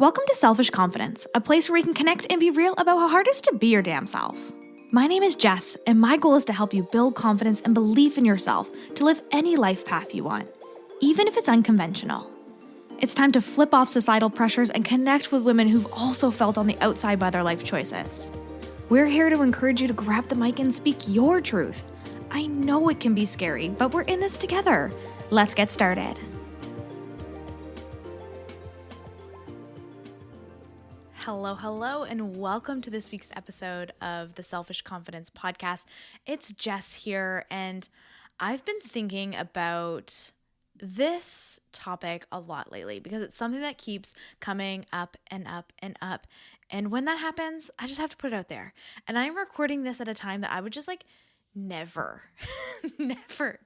Welcome to Selfish Confidence, a place where we can connect and be real about how hard it is to be your damn self. My name is Jess, and my goal is to help you build confidence and belief in yourself to live any life path you want, even if it's unconventional. It's time to flip off societal pressures and connect with women who've also felt on the outside by their life choices. We're here to encourage you to grab the mic and speak your truth. I know it can be scary, but we're in this together. Let's get started. Hello, and welcome to this week's episode of the Selfish Confidence Podcast. It's Jess here, and I've been thinking about this topic a lot lately because it's something that keeps coming up and up and up. And when that happens, I just have to put it out there. And I'm recording this at a time that I would just never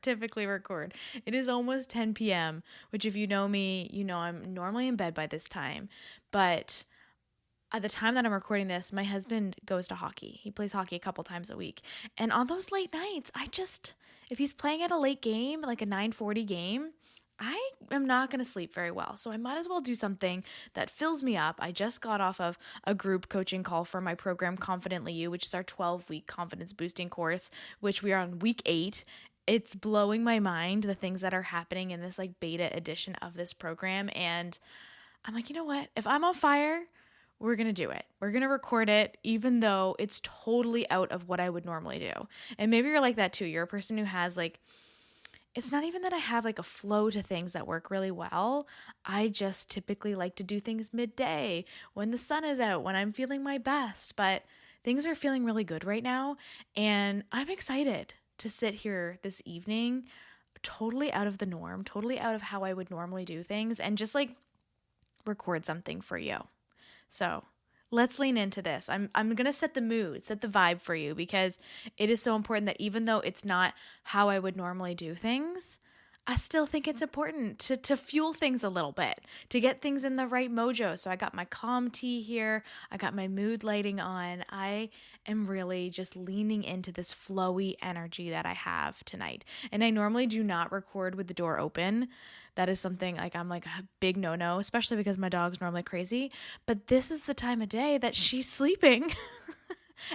typically record. It is almost 10 p.m., which if you know me, you know I'm normally in bed by this time. But at the time that I'm recording this, my husband goes to hockey. He plays hockey a couple times a week. And on those late nights, if he's playing at a late game, like a 9:40 game, I am not going to sleep very well. So I might as well do something that fills me up. I just got off of a group coaching call for my program, Confidently You, which is our 12-week confidence boosting course, which we are on week 8. It's blowing my mind, the things that are happening in this beta edition of this program. And I'm like, you know what? If I'm on fire, we're going to do it. We're going to record it, even though it's totally out of what I would normally do. And maybe you're like that too. You're a person who has it's not even that I have a flow to things that work really well. I just typically like to do things midday when the sun is out, when I'm feeling my best. But things are feeling really good right now. And I'm excited to sit here this evening, totally out of the norm, totally out of how I would normally do things, and just record something for you. So let's lean into this. I'm going to set the mood, set the vibe for you, because it is so important that even though it's not how I would normally do things, I still think it's important to fuel things a little bit, to get things in the right mojo. So I got my calm tea here. I got my mood lighting on. I am really just leaning into this flowy energy that I have tonight. And I normally do not record with the door open. That is something I'm a big no-no, especially because my dog's normally crazy. But this is the time of day that she's sleeping.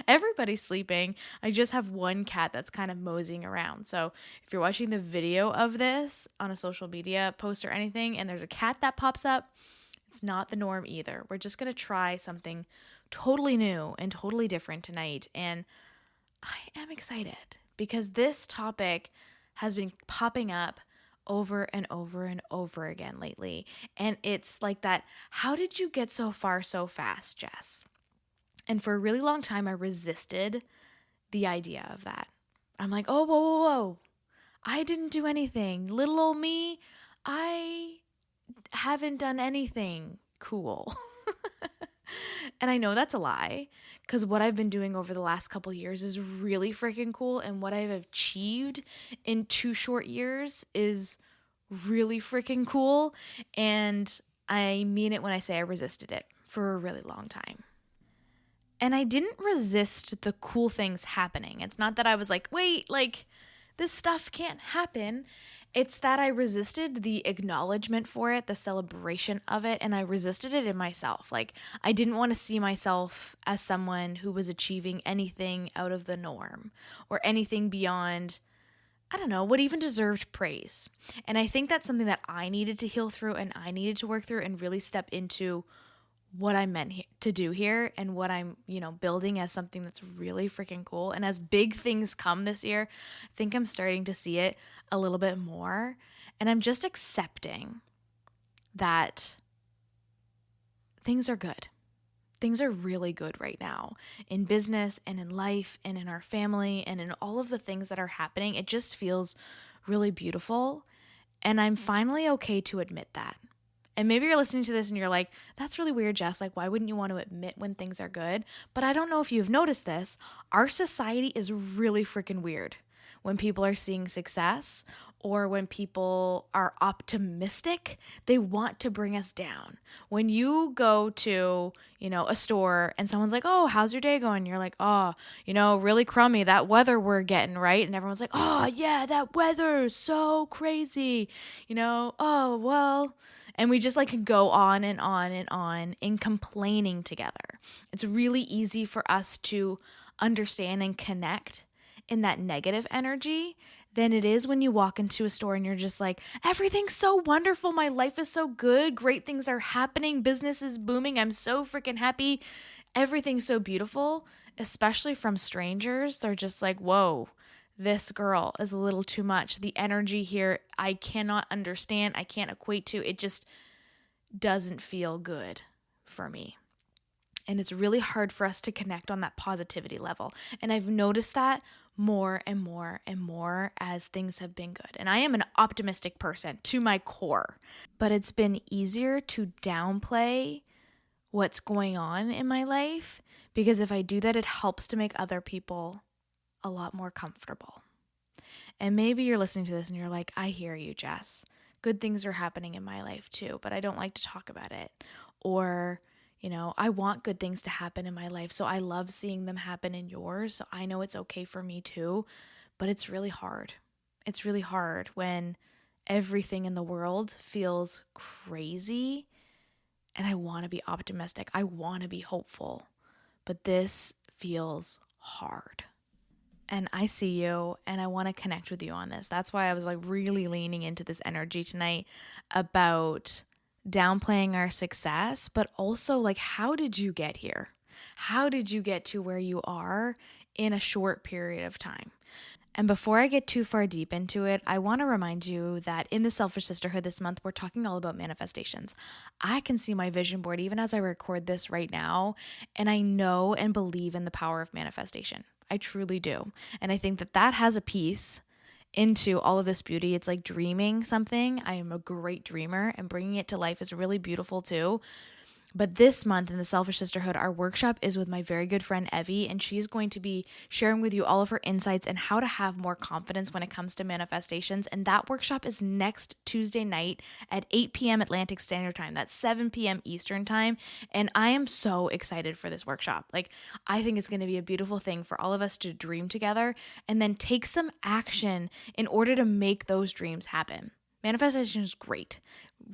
Everybody's sleeping. I just have one cat that's kind of moseying around. So if you're watching the video of this on a social media post or anything, and there's a cat that pops up, it's not the norm either. We're just going to try something totally new and totally different tonight. And I am excited because this topic has been popping up over and over and over again lately. And it's that, how did you get so far so fast, Jess? And for a really long time, I resisted the idea of that. I'm like, oh, whoa. I didn't do anything. Little old me, I haven't done anything cool. And I know that's a lie, because what I've been doing over the last couple of years is really freaking cool. And what I've achieved in 2 short years is really freaking cool. And I mean it when I say I resisted it for a really long time. And I didn't resist the cool things happening. It's not that I was wait, this stuff can't happen. It's that I resisted the acknowledgement for it, the celebration of it, and I resisted it in myself. I didn't want to see myself as someone who was achieving anything out of the norm or anything beyond, I don't know, what even deserved praise. And I think that's something that I needed to heal through and I needed to work through and really step into what I meant to do here and what I'm, building as something that's really freaking cool. And as big things come this year, I think I'm starting to see it a little bit more. And I'm just accepting that things are good. Things are really good right now in business and in life and in our family and in all of the things that are happening. It just feels really beautiful. And I'm finally okay to admit that. And maybe you're listening to this and you're like, that's really weird, Jess. Why wouldn't you want to admit when things are good? But I don't know if you've noticed this. Our society is really freaking weird when people are seeing success or when people are optimistic. They want to bring us down. When you go to, a store and someone's like, oh, how's your day going? You're like, oh, really crummy. That weather we're getting, right? And everyone's like, oh, yeah, that weather is so crazy. Oh, well. And we just like can go on and on and on in complaining together. It's really easy for us to understand and connect in that negative energy than it is when you walk into a store and you're just like, everything's so wonderful. My life is so good. Great things are happening. Business is booming. I'm so freaking happy. Everything's so beautiful, especially from strangers. They're just like, whoa, this girl is a little too much. The energy here, I cannot understand. I can't equate to. It just doesn't feel good for me. And it's really hard for us to connect on that positivity level. And I've noticed that more and more and more as things have been good. And I am an optimistic person to my core, but it's been easier to downplay what's going on in my life, because if I do that, it helps to make other people a lot more comfortable. And maybe you're listening to this and you're like, I hear you, Jess. Good things are happening in my life too, but I don't like to talk about it. Or, I want good things to happen in my life, so I love seeing them happen in yours. So I know it's okay for me too, but it's really hard. It's really hard when everything in the world feels crazy. And I want to be optimistic. I want to be hopeful. But this feels hard. And I see you and I want to connect with you on this. That's why I was like really leaning into this energy tonight about downplaying our success, but also like, how did you get here? How did you get to where you are in a short period of time? And before I get too far deep into it, I want to remind you that in the Selfish Sisterhood this month, we're talking all about manifestations. I can see my vision board even as I record this right now, and I know and believe in the power of manifestation. I truly do. And I think that that has a piece into all of this beauty. It's like dreaming something. I am a great dreamer, and bringing it to life is really beautiful too. But this month in the Selfish Sisterhood, our workshop is with my very good friend Evie, and she's going to be sharing with you all of her insights and how to have more confidence when it comes to manifestations. And that workshop is next Tuesday night at 8 p.m. Atlantic Standard Time. That's 7 p.m. Eastern Time. And I am so excited for this workshop. Like, I think it's going to be a beautiful thing for all of us to dream together and then take some action in order to make those dreams happen. Manifestation is great.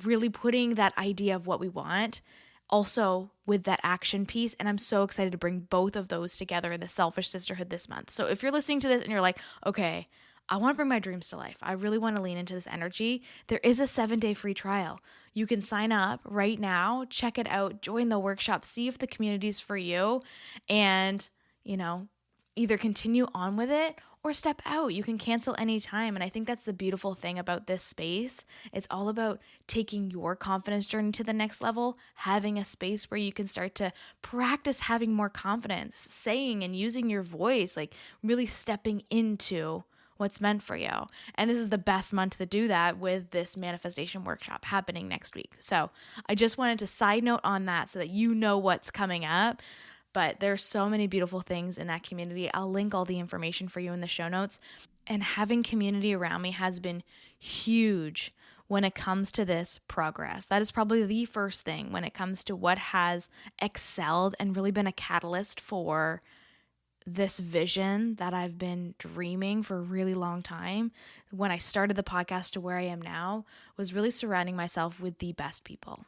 Really putting that idea of what we want also with that action piece. And I'm so excited to bring both of those together in the Selfish Sisterhood this month. So if you're listening to this and you're like, okay, I want to bring my dreams to life, I really want to lean into this energy, there is a 7-day free trial. You can sign up right now, check it out, join the workshop, see if the community's for you, and, either continue on with it or step out. You can cancel anytime. And I think that's the beautiful thing about this space. It's all about taking your confidence journey to the next level, having a space where you can start to practice having more confidence, saying and using your voice, like really stepping into what's meant for you. And this is the best month to do that with this manifestation workshop happening next week. So I just wanted to side note on that so that you know what's coming up. But there's so many beautiful things in that community. I'll link all the information for you in the show notes. And having community around me has been huge when it comes to this progress. That is probably the first thing when it comes to what has excelled and really been a catalyst for this vision that I've been dreaming for a really long time. When I started the podcast to where I am now, was really surrounding myself with the best people.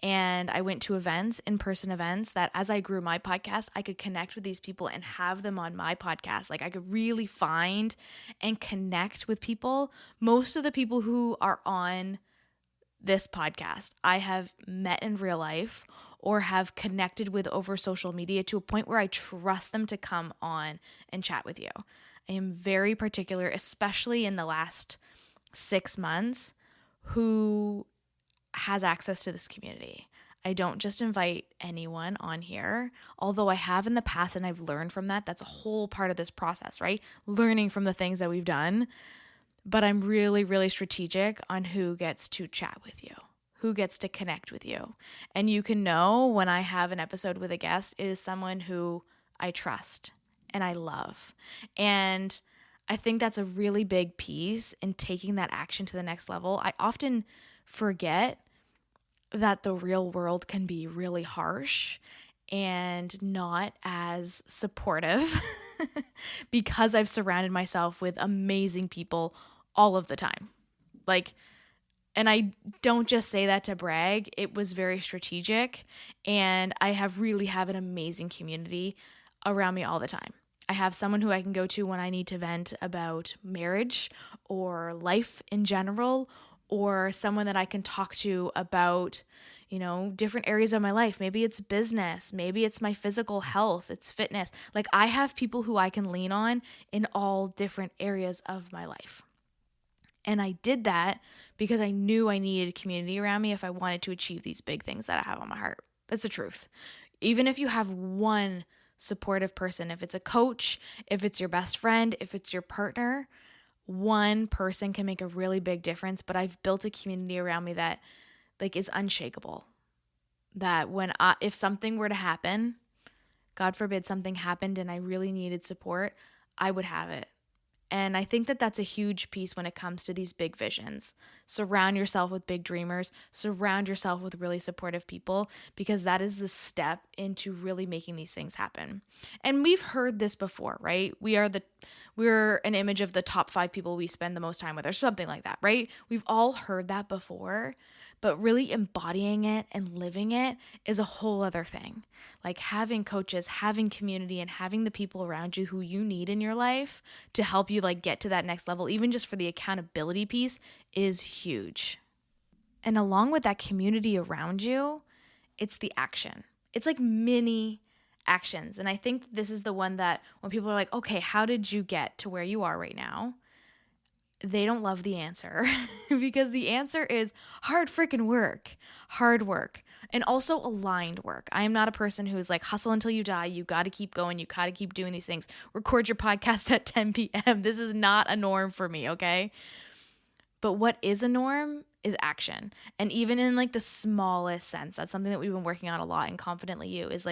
And I went to events, in-person events, that as I grew my podcast, I could connect with these people and have them on my podcast. Like I could really find and connect with people. Most of the people who are on this podcast, I have met in real life or have connected with over social media to a point where I trust them to come on and chat with you. I am very particular, especially in the last 6 months, who has access to this community. I don't just invite anyone on here, although I have in the past and I've learned from that. That's a whole part of this process, right? Learning from the things that we've done. But I'm really, really strategic on who gets to chat with you, who gets to connect with you. And you can know when I have an episode with a guest, it is someone who I trust and I love. And I think that's a really big piece in taking that action to the next level. I often forget that the real world can be really harsh and not as supportive because I've surrounded myself with amazing people all of the time. Like, And I don't just say that to brag. It was very strategic. And I really have an amazing community around me all the time. I have someone who I can go to when I need to vent about marriage or life in general, or someone that I can talk to about, different areas of my life. Maybe it's business, maybe it's my physical health, it's fitness. Like, I have people who I can lean on in all different areas of my life. And I did that because I knew I needed a community around me if I wanted to achieve these big things that I have on my heart. That's the truth. Even if you have one supportive person, if it's a coach, if it's your best friend, if it's your partner, one person can make a really big difference. But I've built a community around me that is unshakable. That if something were to happen, God forbid something happened and I really needed support, I would have it. And I think that that's a huge piece when it comes to these big visions. Surround yourself with big dreamers. Surround yourself with really supportive people, because that is the step into really making these things happen. And we've heard this before, right? We're an image of the top 5 people we spend the most time with, or something like that, right? We've all heard that before, but really embodying it and living it is a whole other thing. Like having coaches, having community, and having the people around you who you need in your life to help you get to that next level, even just for the accountability piece, is huge. And along with that community around you, it's the action. It's like mini actions. And I think this is the one that when people are like, okay, how did you get to where you are right now? They don't love the answer because the answer is hard freaking work, and also aligned work. I am not a person who is like hustle until you die. You got to keep going. You got to keep doing these things. Record your podcast at 10 p.m. This is not a norm for me, okay? But what is a norm is action. And even in the smallest sense, that's something that we've been working on a lot in Confidently You, is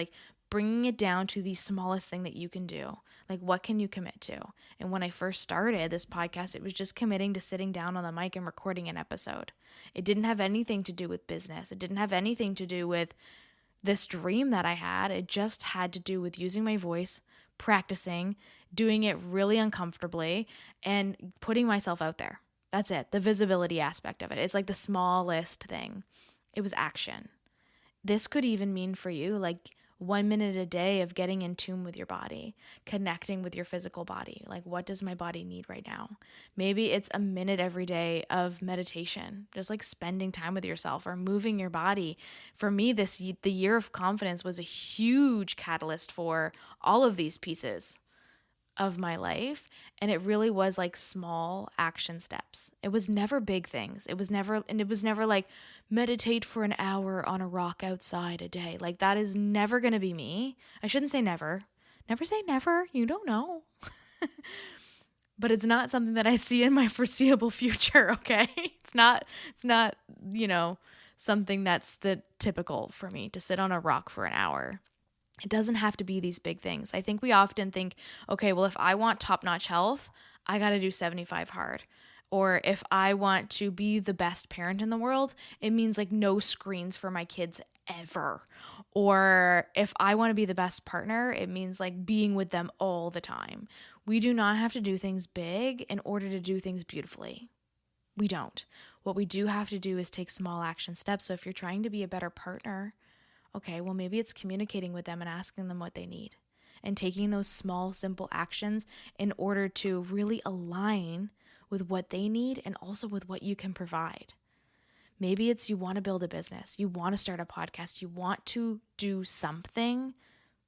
bringing it down to the smallest thing that you can do. What can you commit to? And when I first started this podcast, it was just committing to sitting down on the mic and recording an episode. It didn't have anything to do with business. It didn't have anything to do with this dream that I had. It just had to do with using my voice, practicing, doing it really uncomfortably, and putting myself out there. That's it. The visibility aspect of it. It's the smallest thing. It was action. This could even mean for you, 1 minute a day of getting in tune with your body, connecting with your physical body. What does my body need right now? Maybe it's a minute every day of meditation, just spending time with yourself or moving your body. For me, the year of confidence was a huge catalyst for all of these pieces of my life. And it really was small action steps. It was never big things. It was never meditate for an hour on a rock outside a day. That is never going to be me. I shouldn't say never. Never say never. You don't know. But it's not something that I see in my foreseeable future. Okay. It's not, something that's the typical for me to sit on a rock for an hour. It doesn't have to be these big things. I think we often think, okay, well, if I want top-notch health, I got to do 75 hard. Or if I want to be the best parent in the world, it means no screens for my kids ever. Or if I want to be the best partner, it means being with them all the time. We do not have to do things big in order to do things beautifully. We don't. What we do have to do is take small action steps. So if you're trying to be a better partner, okay, well, maybe it's communicating with them and asking them what they need and taking those small, simple actions in order to really align with what they need and also with what you can provide. Maybe it's you want to build a business, you want to start a podcast, you want to do something,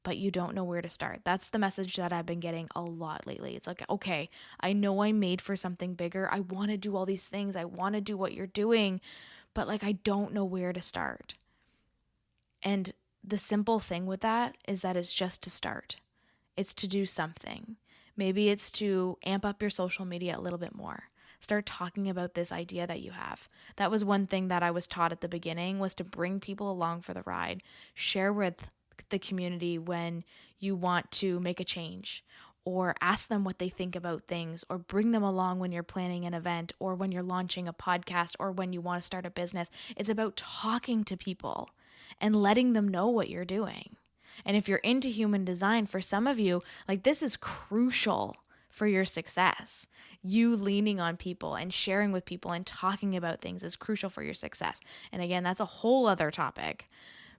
but you don't know where to start. That's the message that I've been getting a lot lately. It's okay, I know I'm made for something bigger. I want to do all these things. I want to do what you're doing, but I don't know where to start. And the simple thing with that is that it's just to start. It's to do something. Maybe it's to amp up your social media a little bit more. Start talking about this idea that you have. That was one thing that I was taught at the beginning, was to bring people along for the ride. Share with the community when you want to make a change, or ask them what they think about things, or bring them along when you're planning an event, or when you're launching a podcast, or when you want to start a business. It's about talking to people and letting them know what you're doing. And if you're into human design, for some of you, this is crucial for your success. You leaning on people and sharing with people and talking about things is crucial for your success. And again, that's a whole other topic.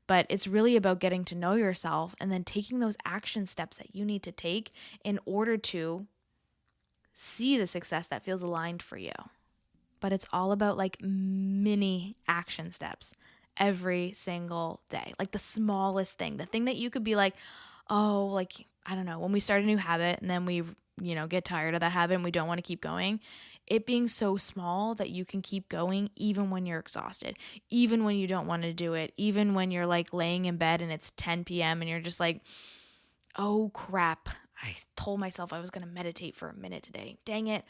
But it's really about getting to know yourself and then taking those action steps that you need to take in order to see the success that feels aligned for you. But it's all about like mini action steps every single day. Like the smallest thing, the thing that you could be like, oh, like, I don't know, when we start a new habit and then we, get tired of that habit and we don't want to keep going, it being so small that you can keep going even when you're exhausted, even when you don't want to do it, even when you're like laying in bed and it's 10 p.m. and you're just like, oh crap, I told myself I was going to meditate for a minute today. Dang it,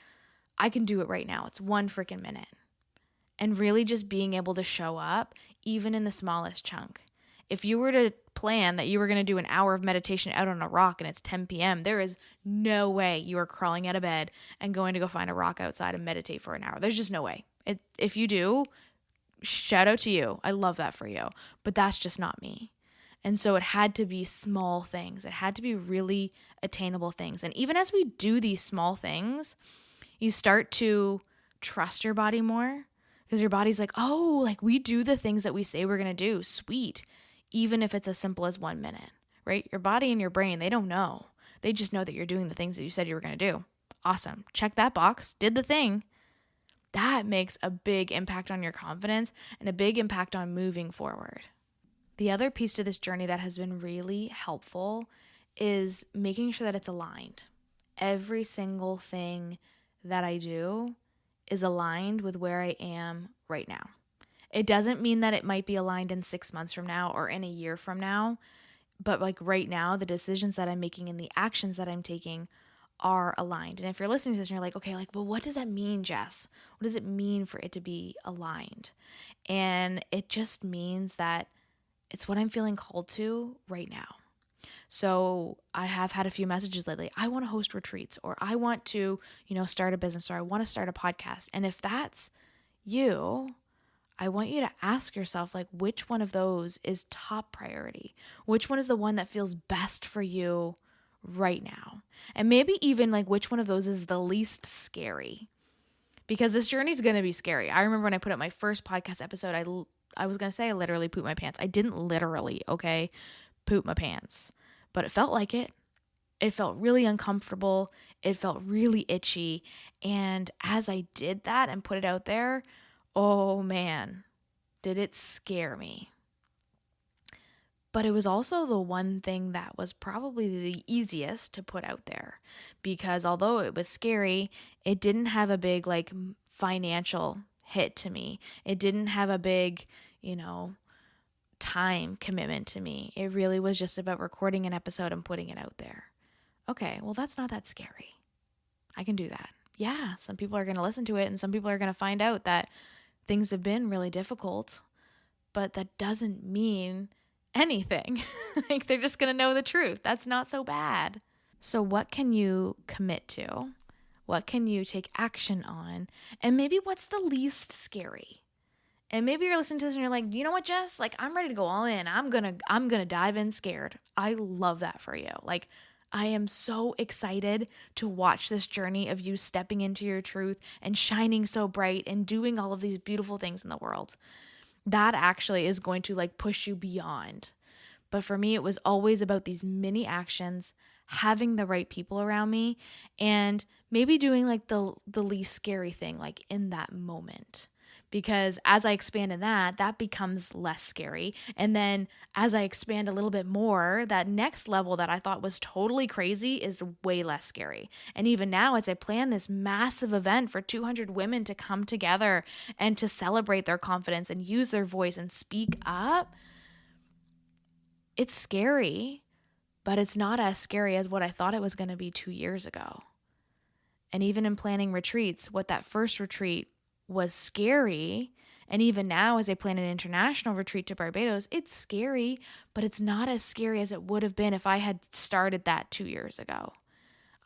I can do it right now. It's 1 freaking minute. And really just being able to show up even in the smallest chunk. If you were to plan that you were going to do an hour of meditation out on a rock and it's 10 p.m., there is no way you are crawling out of bed and going to go find a rock outside and meditate for an hour. There's just no way. If you do, shout out to you. I love that for you. But that's just not me. And so it had to be small things. It had to be really attainable things. And even as we do these small things, you start to trust your body more because your body's like, oh, like we do the things that we say we're going to do. Sweet. Even if it's as simple as 1 minute, right? Your body and your brain, they don't know. They just know that you're doing the things that you said you were going to do. Awesome. Check that box. Did the thing. That makes a big impact on your confidence and a big impact on moving forward. The other piece to this journey that has been really helpful is making sure that it's aligned. Every single thing that I do is aligned with where I am right now. It doesn't mean that it might be aligned in 6 months from now or in a year from now, but like right now, the decisions that I'm making and the actions that I'm taking are aligned. And if you're listening to this and you're like, okay, like, well, what does that mean, Jess? What does it mean for it to be aligned? And it just means that it's what I'm feeling called to right now. So I have had a few messages lately. I want to host retreats, or I want to, start a business, or I want to start a podcast. And if that's you, I want you to ask yourself, like, which one of those is top priority? Which one is the one that feels best for you right now? And maybe even like which one of those is the least scary? Because this journey is going to be scary. I remember when I put up my first podcast episode, I was going to say I literally pooped my pants. I didn't literally, poop my pants, but it felt like it. It felt really uncomfortable. It felt really itchy. And as I did that and put it out there, oh man, did it scare me. But it was also the one thing that was probably the easiest to put out there, because although it was scary, it didn't have a big like financial hit to me. It didn't have a big, time commitment to me. It really was just about recording an episode and putting it out there. Okay, well, that's not that scary. I can do that. Yeah, some people are going to listen to it and some people are going to find out that things have been really difficult, but that doesn't mean anything. Like they're just going to know the truth. That's not so bad. So what can you commit to? What can you take action on? And maybe what's the least scary? And maybe you're listening to this and you're like, you know what, Jess? Like, I'm ready to go all in. I'm gonna dive in scared. I love that for you. Like, I am so excited to watch this journey of you stepping into your truth and shining so bright and doing all of these beautiful things in the world. That actually is going to like push you beyond. But for me, it was always about these mini actions, having the right people around me, and maybe doing like the least scary thing like in that moment. Because as I expand in that becomes less scary. And then as I expand a little bit more, that next level that I thought was totally crazy is way less scary. And even now, as I plan this massive event for 200 women to come together and to celebrate their confidence and use their voice and speak up, it's scary, but it's not as scary as what I thought it was going to be 2 years ago. And even in planning retreats, what that first retreat was scary, and even now as I plan an international retreat to Barbados, it's scary, but it's not as scary as it would have been if I had started that 2 years ago.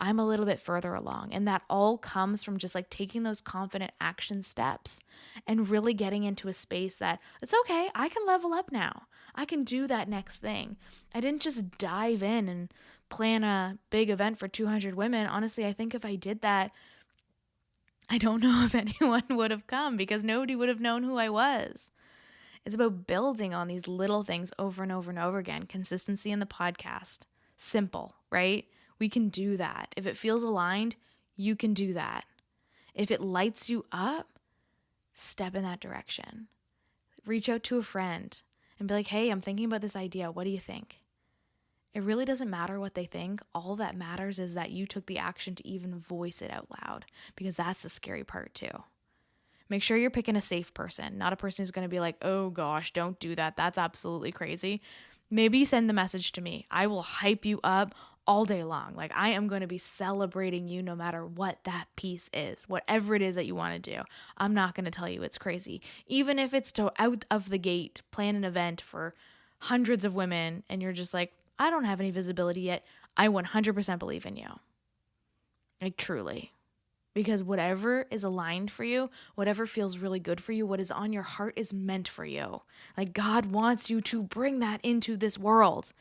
I'm a little bit further along. And that all comes from just like taking those confident action steps and really getting into a space that it's okay, I can level up now. I can do that next thing. I didn't just dive in and plan a big event for 200 women. Honestly, I think if I did that, I don't know if anyone would have come because nobody would have known who I was. It's about building on these little things over and over and over again. Consistency in the podcast. Simple, right? We can do that. If it feels aligned, you can do that. If it lights you up, step in that direction. Reach out to a friend and be like, hey, I'm thinking about this idea. What do you think? It really doesn't matter what they think. All that matters is that you took the action to even voice it out loud, because that's the scary part too. Make sure you're picking a safe person, not a person who's going to be like, oh gosh, don't do that. That's absolutely crazy. Maybe send the message to me. I will hype you up all day long. Like, I am going to be celebrating you no matter what that piece is, whatever it is that you want to do. I'm not going to tell you it's crazy. Even if it's to out of the gate, plan an event for hundreds of women and you're just like, I don't have any visibility yet. I 100% believe in you. Like, truly. Because whatever is aligned for you, whatever feels really good for you, what is on your heart is meant for you. Like, God wants you to bring that into this world.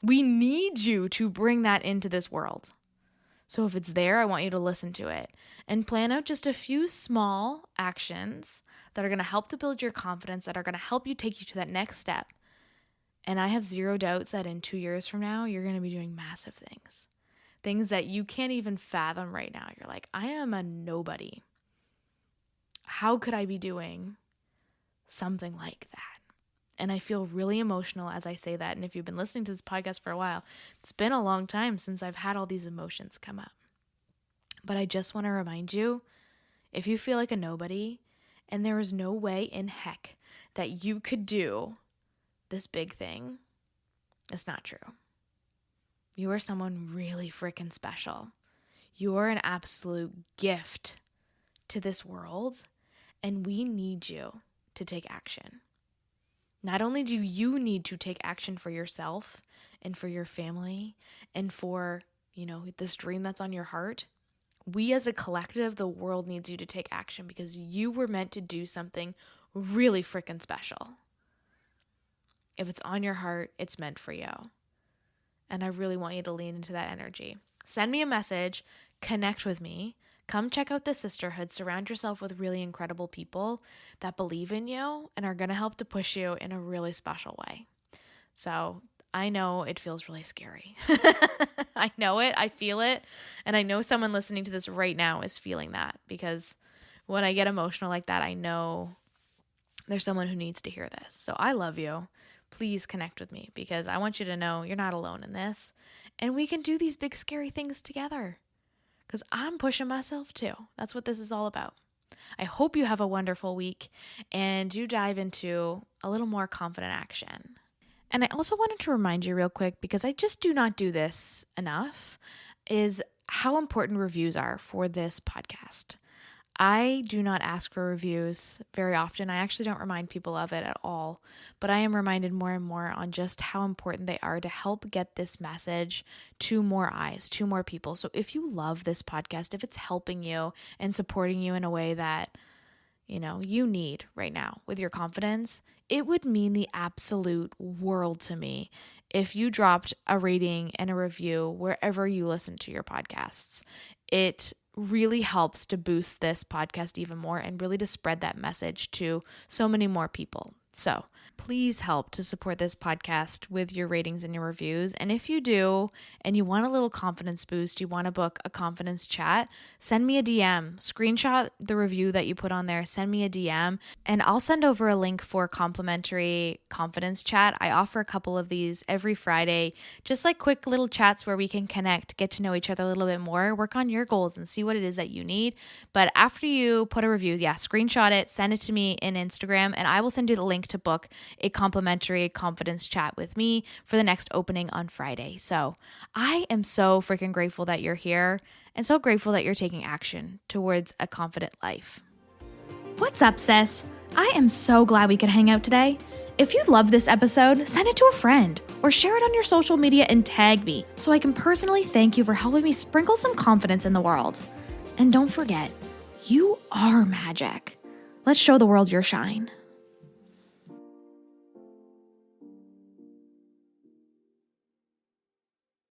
We need you to bring that into this world. So if it's there, I want you to listen to it and plan out just a few small actions that are going to help to build your confidence, that are going to help you take you to that next step. And I have zero doubts that in 2 years from now, you're going to be doing massive things. Things that you can't even fathom right now. You're like, I am a nobody. How could I be doing something like that? And I feel really emotional as I say that. And if you've been listening to this podcast for a while, it's been a long time since I've had all these emotions come up. But I just want to remind you, if you feel like a nobody and there is no way in heck that you could do this big thing, it's not true. You are someone really freaking special. You are an absolute gift to this world, and we need you to take action. Not only do you need to take action for yourself and for your family and for, this dream that's on your heart, we as a collective, the world needs you to take action because you were meant to do something really freaking special. If it's on your heart, it's meant for you. And I really want you to lean into that energy. Send me a message, connect with me, come check out the sisterhood, surround yourself with really incredible people that believe in you and are going to help to push you in a really special way. So I know it feels really scary. I know it, I feel it, and I know someone listening to this right now is feeling that, because when I get emotional like that, I know there's someone who needs to hear this. So I love you. Please connect with me because I want you to know you're not alone in this, and we can do these big scary things together because I'm pushing myself too. That's what this is all about. I hope you have a wonderful week and you dive into a little more confident action. And I also wanted to remind you real quick, because I just do not do this enough, is how important reviews are for this podcast. I do not ask for reviews very often. I actually don't remind people of it at all, but I am reminded more and more on just how important they are to help get this message to more eyes, to more people. So if you love this podcast, if it's helping you and supporting you in a way that, you need right now with your confidence, it would mean the absolute world to me if you dropped a rating and a review wherever you listen to your podcasts. It really helps to boost this podcast even more and really to spread that message to so many more people. So please help to support this podcast with your ratings and your reviews. And if you do, and you want a little confidence boost, you want to book a confidence chat, send me a DM, screenshot the review that you put on there, send me a DM, and I'll send over a link for a complimentary confidence chat. I offer a couple of these every Friday, just like quick little chats where we can connect, get to know each other a little bit more, work on your goals and see what it is that you need. But after you put a review, screenshot it, send it to me in Instagram, and I will send you the link to book a complimentary confidence chat with me for the next opening on Friday. So I am so freaking grateful that you're here and so grateful that you're taking action towards a confident life. What's up, sis? I am so glad we could hang out today. If you love this episode, send it to a friend or share it on your social media and tag me so I can personally thank you for helping me sprinkle some confidence in the world. And don't forget, you are magic. Let's show the world your shine.